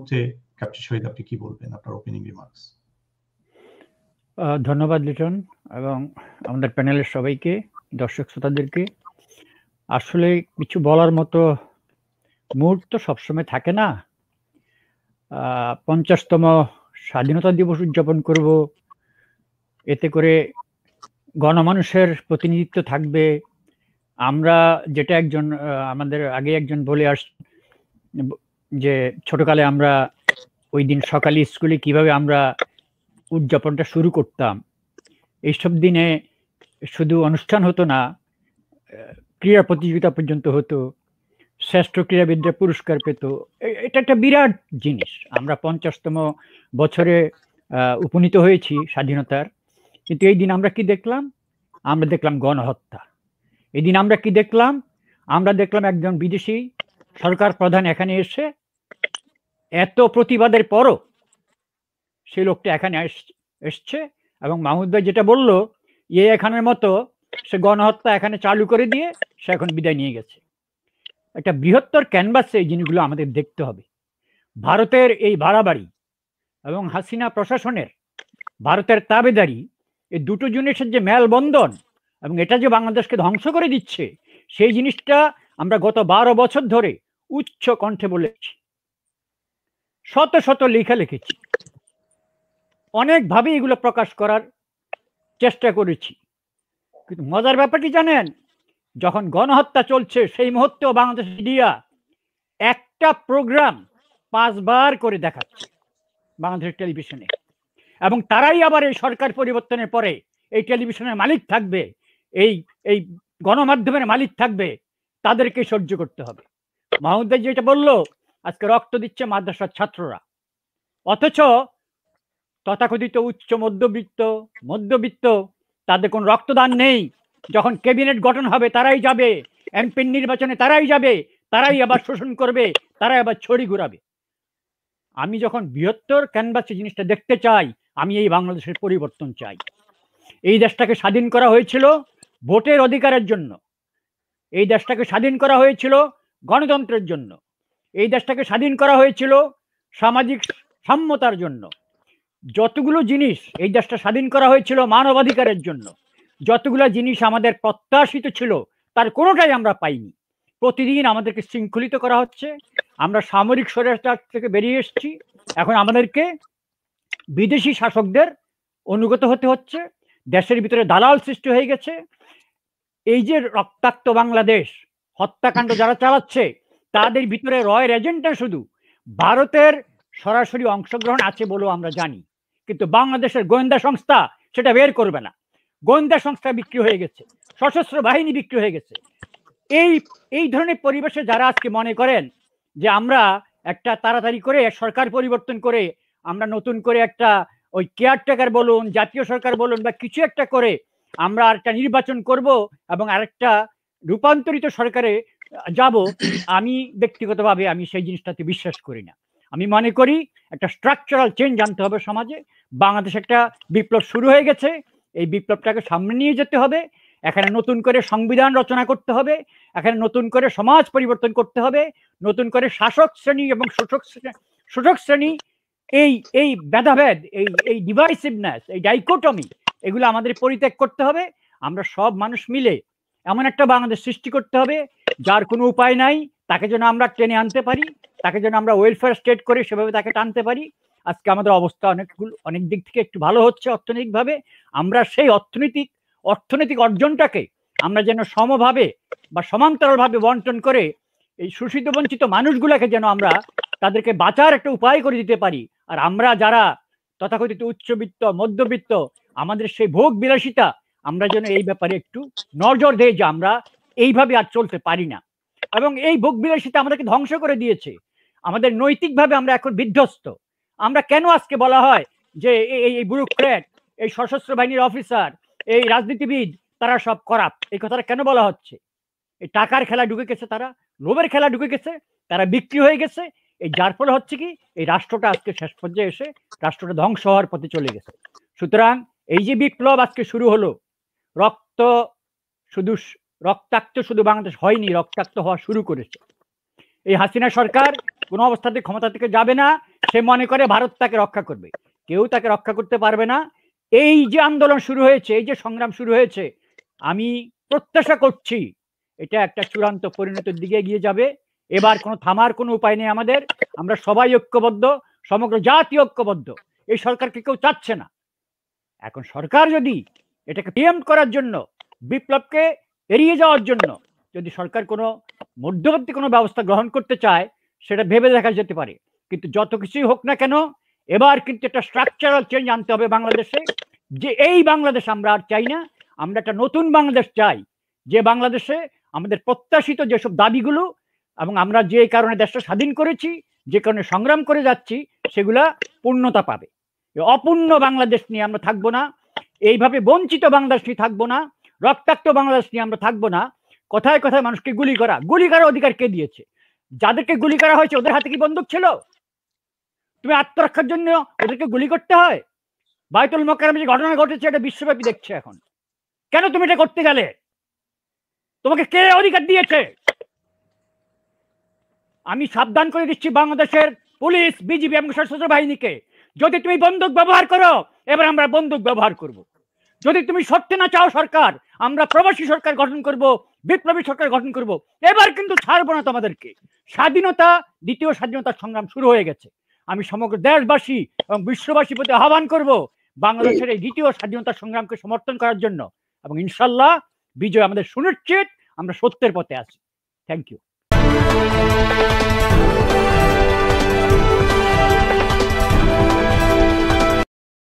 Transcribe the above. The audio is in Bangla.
মুহূর্তে ক্যাপ্টেন শহীদ আপনি কি বলবেন, আপনার ওপেনিং রিমার্কস? ধন্যবাদ লিটন এবং আমাদের প্যানেলের সবাইকে, দর্শক শ্রোতাদেরকে। আসলে কিছু বলার মতো মুহূর্ত সবসময় থাকে না। 50তম স্বাধীনতা দিবস উদযাপন করব, এতে করে গণমানুষের প্রতিনিধিত্ব থাকবে। আমরা যেটা আমাদের আগে একজন বলে যে ছোটকালে আমরা ওই দিন সকালে স্কুলে কিভাবে আমরা উদযাপনটা শুরু করতাম। এইসব দিনে শুধু অনুষ্ঠান হতো না, ক্রীড়া প্রতিযোগিতা পর্যন্ত হতো, শ্রেষ্ঠ ক্রীড়াবিদরা পুরস্কার পেত। এটা একটা বিরাট জিনিস। আমরা 50তম বছরে উপনীত হয়েছি স্বাধীনতার, কিন্তু এই দিন আমরা কি দেখলাম? আমরা দেখলাম গণহত্যা। এই দিন আমরা কি দেখলাম? আমরা দেখলাম একজন বিদেশি সরকার প্রধান এখানে এসে এত প্রতিবাদের পরও সেই লোকটা এখানে এসছে এবং মাহমুদ ভাই যেটা বলল, এখানের মতো সে গণহত্যা এখানে চালু করে দিয়ে সে এখন বিদায় নিয়ে গেছে। একটা বৃহত্তর ক্যানভাসে এই জিনিসগুলো আমাদের দেখতে হবে। ভারতের এই বাড়াবাড়ি এবং হাসিনা প্রশাসনের ভারতের তাবেদারি, এই দুটো জিনিসের যে মেলবন্ধন এবং এটা যে বাংলাদেশকে ধ্বংস করে দিচ্ছে, সেই জিনিসটা আমরা গত 12 বছর ধরে উচ্চ কণ্ঠে বলেছি, শত শত লেখা লিখেছি, অনেকভাবে এগুলো প্রকাশ করার চেষ্টা করেছি। কিন্তু মজার ব্যাপার কি জানেন? যখন গণহত্যা চলছে সেই মুহূর্তেও বাংলাদেশ মিডিয়া একটা প্রোগ্রাম 5 বার করে দেখাচ্ছে বাংলাদেশের টেলিভিশনে, এবং তারাই আবার এই সরকার পরিবর্তনের পরে এই টেলিভিশনের মালিক থাকবে, এই এই গণমাধ্যমের মালিক থাকবে, তাদেরকে সহ্য করতে হবে। মাহমুদ ভাই যেটা বললো, আজকে রক্ত দিচ্ছে মাদ্রাসার ছাত্ররা, অথচ তথাকথিত উচ্চ মধ্যবিত্ত তাদের কোন রক্তদান নেই। যখন ক্যাবিনেট গঠন হবে তারাই যাবে, এমপির নির্বাচনে তারাই যাবে, তারাই আবার শোষণ করবে, তারাই আবার ছড়ি ঘুরাবে। আমি যখন বৃহত্তর ক্যানভাসে জিনিসটা দেখতে চাই, আমি এই বাংলাদেশের পরিবর্তন চাই। এই দেশটাকে স্বাধীন করা হয়েছিল ভোটের অধিকারের জন্য, এই দেশটাকে স্বাধীন করা হয়েছিল গণতন্ত্রের জন্য, এই দেশটাকে স্বাধীন করা হয়েছিল সামাজিক সাম্যতার জন্য। যতগুলো জিনিস এই দেশটা স্বাধীন করা হয়েছিল মানবাধিকারের জন্য, যতগুলো জিনিস আমাদের প্রত্যাশিত ছিল, তার কোনোটাই আমরা পাইনি। প্রতিদিন আমাদেরকে শৃঙ্খলিত করা হচ্ছে। আমরা সামরিক স্বৈরাচার থেকে বেরিয়ে এসেছি, এখন আমাদেরকে বিদেশি শাসকদের অনুগত হতে হচ্ছে। দেশের ভিতরে দালাল সৃষ্টি হয়ে গেছে। এই যে রক্তাক্ত বাংলাদেশ হত্যাকাণ্ড যারা চালাচ্ছে, তাদের ভিতরে রয়ের এজেন্টটা শুধু ভারতের সরাসরি অংশগ্রহণ আছে বলেও আমরা জানি, কিন্তু বাংলাদেশের গোয়েন্দা সংস্থা সেটা বের করবে না। গোয়েন্দা সংস্থা বিক্রি হয়ে গেছে, সশস্ত্র বাহিনী বিক্রি হয়ে গেছে। এই ধরনের পরিবেশে যারা আজকে মনে করেন যে আমরা একটা তাড়াতাড়ি করে সরকার পরিবর্তন করে আমরা নতুন করে একটা ওই কেয়ারটেকার বলুন, জাতীয় সরকার বলুন, বা কিছু একটা করে আমরা একটা নির্বাচন করব এবং আরেকটা রূপান্তরিত সরকারে যাব, আমি ব্যক্তিগতভাবে আমি সেই জিনিসটাতে বিশ্বাস করি না। আমি মনে করি একটা স্ট্রাকচারাল চেঞ্জ আনতে হবে সমাজে। বাংলাদেশ একটা বিপ্লব শুরু হয়ে গেছে, এই বিপ্লবটাকে সামনে নিয়ে যেতে হবে। এখানে নতুন করে সংবিধান রচনা করতে হবে, এখানে নতুন করে সমাজ পরিবর্তন করতে হবে, নতুন করে শাসক শ্রেণী এবং শোষক শ্রেণী, এই ভেদাভেদ, এই ডিভাইসিভনেস, এই ডাইকোটমি, এগুলো আমাদের পরিত্যাগ করতে হবে। আমরা সব মানুষ মিলে এমন একটা বাংলাদেশ সৃষ্টি করতে হবে যার কোনো উপায় নাই, তাকে যেন আমরা টেনে আনতে পারি, তাকে যেন আমরা ওয়েলফেয়ার স্টেট করে সেভাবে তাকে টানতে পারি। আজকে আমাদের অবস্থা অনেক দিক থেকে একটু ভালো হচ্ছে অর্থনৈতিকভাবে। আমরা সেই অর্থনৈতিক অর্জনটাকে আমরা যেন সমভাবে বা সমান্তরালভাবে বন্টন করে এই শোষিত বঞ্চিত মানুষগুলোকে যেন আমরা তাদেরকে বাঁচার একটা উপায় করে দিতে পারি। আর আমরা যারা তথাকথিত উচ্চবিত্ত মধ্যবিত্ত, আমাদের সেই ভোগ বিলাসিতা, আমরা যেন এই ব্যাপারে একটু নজর দেই যে আমরা এইভাবে আর চলতে পারি না। এবং এই ভোগ বিলাসিতা আমাদেরকে ধ্বংস করে দিয়েছে। আমাদের নৈতিকভাবে আমরা এখন বিধ্বস্ত। আমরা কেন আজকে বলা হয় যে এই ব্যুরোক্র্যাট, এই সশস্ত্র বাহিনীর অফিসার, এই রাজনীতিবিদ তারা সব করাপ্ট, এই কথাটা কেন বলা হচ্ছে? এই টাকার খেলা ঢুকে গেছে, তারা লোভের খেলা ঢুকে গেছে, তারা বিক্রি হয়ে গেছে। এই যার ফলে হচ্ছে কি, এই রাষ্ট্রটা আজকে শেষ পর্যায়ে এসে রাষ্ট্রটা ধ্বংস হওয়ার পথে চলে গেছে। সুতরাং এই যে বিপ্লব আজকে শুরু হলো, রক্তাক্ত শুধু বাংলাদেশ হয়নি, রক্তাক্ত হওয়া শুরু করেছে। এই হাসিনা সরকার কোনো অবস্থাতে ক্ষমতা থেকে যাবে না, সে মনে করে ভারত তাকে রক্ষা করবে। কেউ তাকে রক্ষা করতে পারবে না। এই যে আন্দোলন শুরু হয়েছে, এই যে সংগ্রাম শুরু হয়েছে, আমি প্রত্যাশা করছি এটা একটা চূড়ান্ত পরিণতির দিকে এগিয়ে যাবে। এবার কোনো থামার কোনো উপায় নেই আমাদের। আমরা সবাই ঐক্যবদ্ধ, সমগ্র জাতি ঐক্যবদ্ধ। এই সরকারকে কেউ চাচ্ছে না। এখন সরকার যদি এটাকে প্রিএম্প্ট করার জন্য, বিপ্লবকে এড়িয়ে যাওয়ার জন্য যদি সরকার কোনো মধ্যবর্তী কোনো ব্যবস্থা গ্রহণ করতে চায়, সেটা ভেবে দেখা যেতে পারে। কিন্তু যত কিছুই হোক না কেন, এবার কিন্তু একটা স্ট্রাকচারাল চেঞ্জ আনতে হবে বাংলাদেশে। যে এই বাংলাদেশ আমরা আর চাই না, আমরা একটা নতুন বাংলাদেশ চাই, যে বাংলাদেশে আমাদের প্রত্যাশিত যেসব দাবিগুলো এবং আমরা যে কারণে দেশটা স্বাধীন করেছি, যে কারণে সংগ্রাম করে যাচ্ছি, সেগুলা পূর্ণতা পাবে। অপূর্ণ বাংলাদেশ নিয়ে আমরা থাকবো না, এইভাবে বঞ্চিত বাংলাদেশ নিয়ে থাকবো না, রক্তাক্ত বাংলাদেশ নিয়ে আমরা থাকবো না। কথায় কথায় মানুষকে গুলি করার অধিকার কে দিয়েছে? যাদেরকে গুলি করা হয়েছে ওদের হাতে কি বন্দুক ছিল? তুমি আত্মরক্ষার জন্য ওদেরকে গুলি করতে হয়? বায়তুল মোকাররমে যে ঘটনা ঘটেছে এটা বিশ্বব্যাপী দেখছে এখন। কেন তুমি এটা করতে গেলে? তোমাকে কে অধিকার দিয়েছে? আমি সাবধান করে দিচ্ছি বাংলাদেশের পুলিশ, বিজিবি এবং সশস্ত্র বাহিনীকে, যদি তুমি বন্দুক ব্যবহার করো, এবার আমরা বন্দুক ব্যবহার করব। যদি তুমি সরতে না চাও সরকার, আমরা প্রবাসী সরকার গঠন করব, বিপ্লবী সরকার গঠন করব। এবার কিন্তু ছাড়বো না তোমাদেরকে। স্বাধীনতা, দ্বিতীয় স্বাধীনতার সংগ্রাম শুরু হয়ে গেছে। আমি সমগ্র দেশবাসী এবং বিশ্ববাসীর প্রতি আহ্বান করব বাংলাদেশের এই দ্বিতীয় স্বাধীনতার সংগ্রামকে সমর্থন করার জন্য, এবং ইনশাল্লাহ বিজয় আমাদের সুনিশ্চিত। আমরা সত্যের পথে আছি। Thank you.